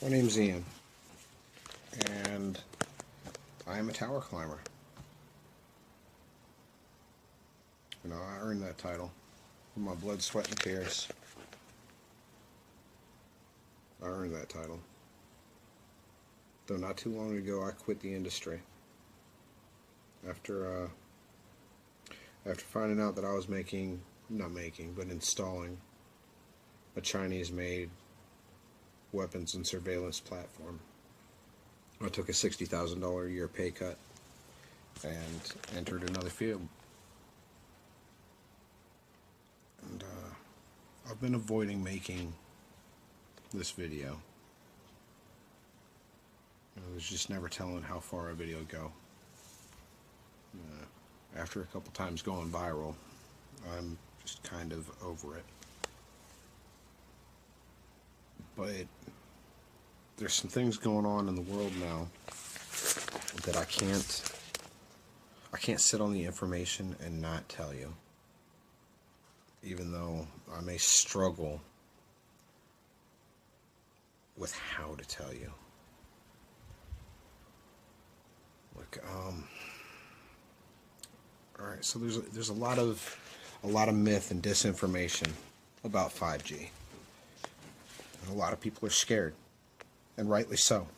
My name's Ian, and I am a tower climber. You know, I earned that title with my blood, sweat, and tears. I earned that title. Though not too long ago, I quit the industry after finding out that I was installing a Chinese-made weapons and surveillance platform. I took a $60,000 a year pay cut and entered another field. And I've been avoiding making this video. I was just never telling how far a video would go. After a couple times going viral, I'm just kind of over it. But there's some things going on in the world now that I can't sit on the information and not tell you. Even though I may struggle with how to tell you. Look, all right, so there's a lot of myth and disinformation about 5G. And a lot of people are scared, and rightly so.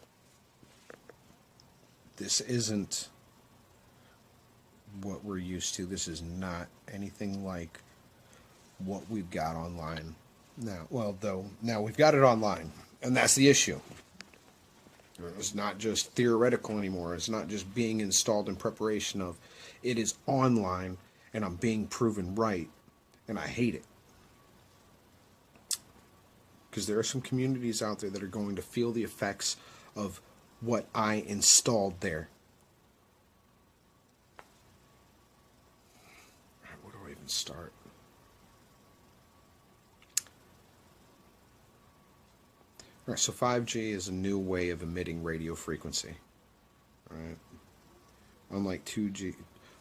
This isn't what we're used to. This is not anything like what we've got online now. Well, though, now we've got it online, and that's the issue. It's not just theoretical anymore. It's not just being installed in preparation of. It is online, and I'm being proven right, and I hate it. Because there are some communities out there that are going to feel the effects of what I installed there. Where do I even start? All right, so 5G is a new way of emitting radio frequency. All right. Unlike 2G,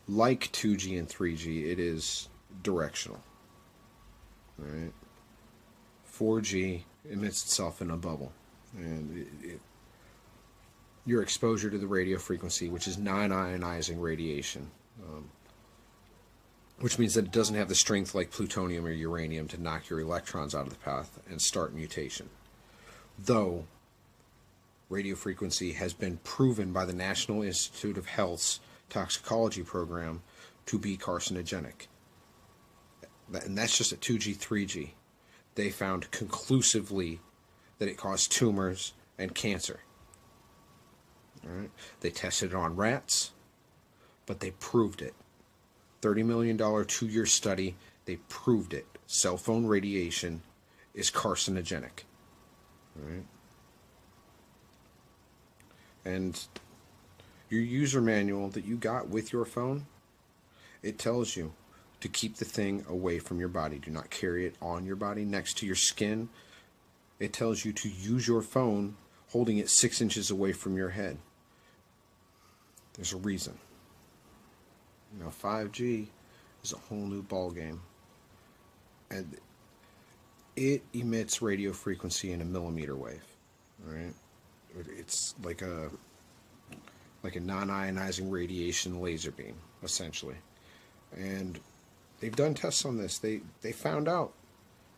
like 2G and 3G, it is directional. All right. 4G emits itself in a bubble, and your exposure to the radio frequency, which is non-ionizing radiation, which means that it doesn't have the strength like plutonium or uranium to knock your electrons out of the path and start mutation. Though radio frequency has been proven by the National Institute of Health's toxicology program to be carcinogenic. And that's just at 2G, 3G. They found conclusively that it caused tumors and cancer. All right? They tested it on rats, but they proved it. $30 million 2-year study, they proved it. Cell phone radiation is carcinogenic. All right? And your user manual that you got with your phone, it tells you to keep the thing away from your body. Do not carry it on your body, next to your skin. It tells you to use your phone holding it 6 inches away from your head. There's a reason. You know, 5G is a whole new ball game. And it emits radio frequency in a millimeter wave. All right? It's like a non-ionizing radiation laser beam, essentially. And they've done tests on this. They found out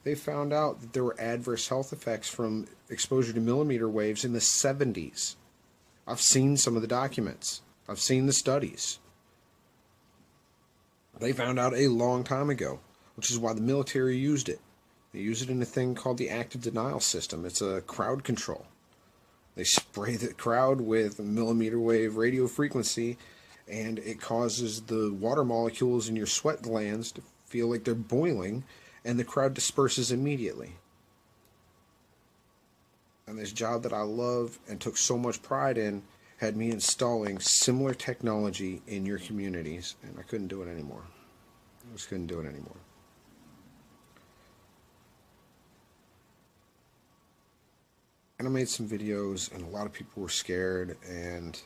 that there were adverse health effects from exposure to millimeter waves in the 70s. I've seen some of the documents. I've seen the studies. They found out a long time ago, which is why the military used it. They use it in a thing called the active denial system. It's a crowd control. They spray the crowd with millimeter wave radio frequency, and it causes the water molecules in your sweat glands to feel like they're boiling, and the crowd disperses immediately. And this job that I love and took so much pride in had me installing similar technology in your communities, and I couldn't do it anymore. I just couldn't do it anymore. And I made some videos, and a lot of people were scared, and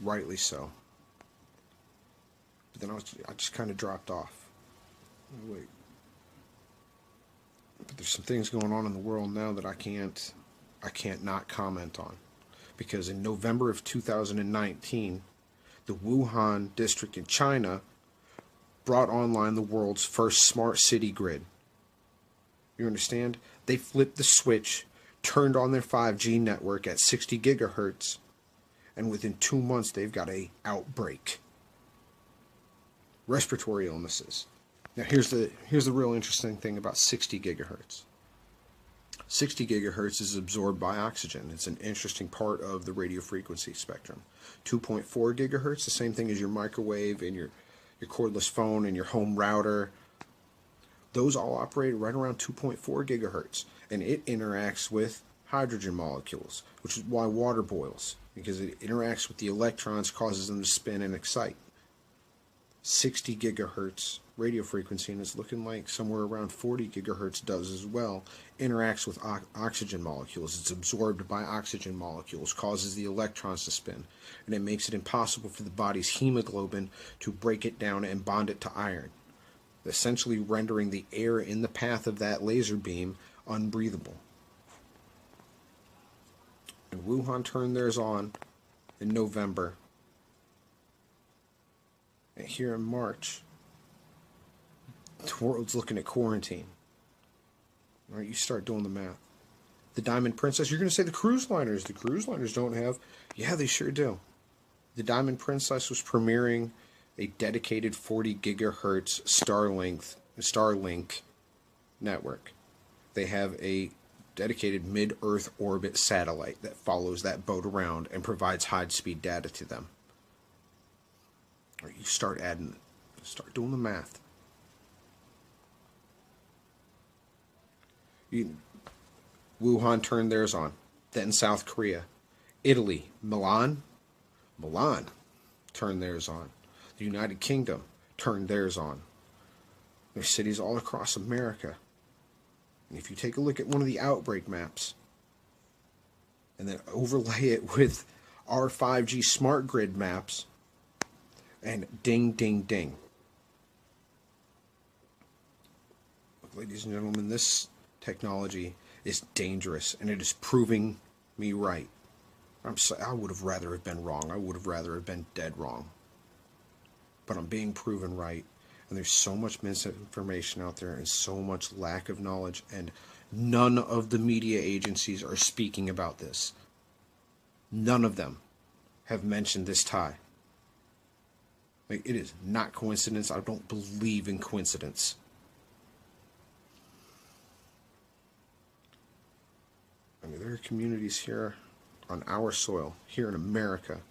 rightly so. But then I just kind of dropped off. Wait. But there's some things going on in the world now that I can't I can't not comment on. Because in November of 2019, the Wuhan district in China brought online the world's first smart city grid. You understand? They flipped the switch, turned on their 5G network at 60 gigahertz, and within 2 months they've got a outbreak. Respiratory illnesses. Now here's the real interesting thing about 60 gigahertz. 60 gigahertz is absorbed by oxygen. It's an interesting part of the radio frequency spectrum. 2.4 gigahertz, the same thing as your microwave and your cordless phone and your home router. Those all operate right around 2.4 gigahertz, and it interacts with hydrogen molecules, which is why water boils, because it interacts with the electrons, causes them to spin and excite. 60 gigahertz radio frequency, and it's looking like somewhere around 40 gigahertz does as well, interacts with oxygen molecules. It's absorbed by oxygen molecules, causes the electrons to spin, and it makes it impossible for the body's hemoglobin to break it down and bond it to iron, essentially rendering the air in the path of that laser beam unbreathable. And Wuhan turned theirs on in November. And here in March, the world's looking at quarantine. All right, you start doing the math. The Diamond Princess, you're going to say the cruise liners. The cruise liners don't have. Yeah, they sure do. The Diamond Princess was premiering a dedicated 40 gigahertz Starlink network. They have a dedicated mid-Earth orbit satellite that follows that boat around and provides high-speed data to them. Or you start adding, start doing the math. Wuhan turned theirs on. Then South Korea. Italy, Milan turned theirs on. The United Kingdom turned theirs on. There's cities all across America. And if you take a look at one of the outbreak maps and then overlay it with our 5G smart grid maps, and ding, ding, ding. Ladies and gentlemen, this technology is dangerous, and it is proving me right. I would have rather have been wrong. I would have rather have been dead wrong. But I'm being proven right, and there's so much misinformation out there and so much lack of knowledge, and none of the media agencies are speaking about this. None of them have mentioned this tie. Like, it is not coincidence. I don't believe in coincidence. I mean, there are communities here on our soil, here in America,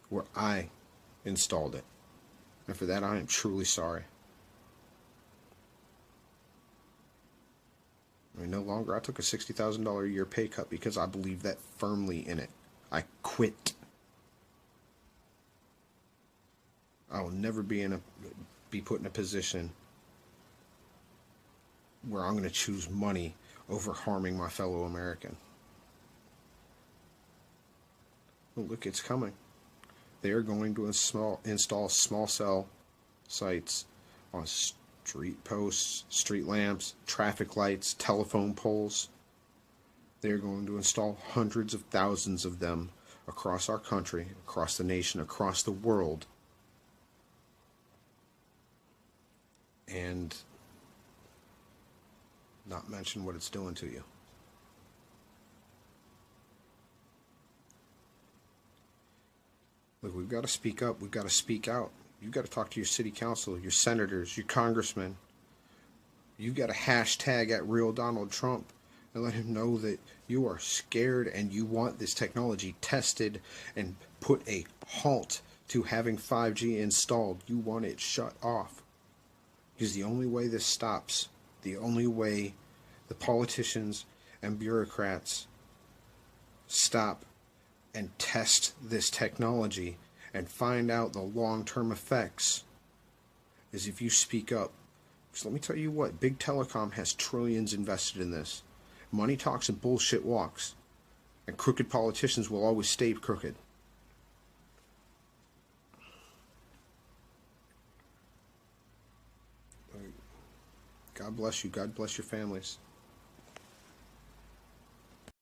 where I installed it. And for that, I am truly sorry. I mean, no longer. I took a $60,000 a year pay cut because I believe that firmly in it. I quit. I will never be put in a position where I'm going to choose money over harming my fellow American. Well, look, it's coming. They are going to install small cell sites on street posts, street lamps, traffic lights, telephone poles. They are going to install hundreds of thousands of them across our country, across the nation, across the world. And not mention what it's doing to you. Look, we've got to speak up. We've got to speak out. You've got to talk to your city council, your senators, your congressmen. You've got to hashtag at real Donald Trump and let him know that you are scared and you want this technology tested and put a halt to having 5G installed. You want it shut off. Because the only way this stops, the only way the politicians and bureaucrats stop and test this technology and find out the long-term effects is if you speak up. Because let me tell you what, big telecom has trillions invested in this. Money talks and bullshit walks. And crooked politicians will always stay crooked. God bless you. God bless your families.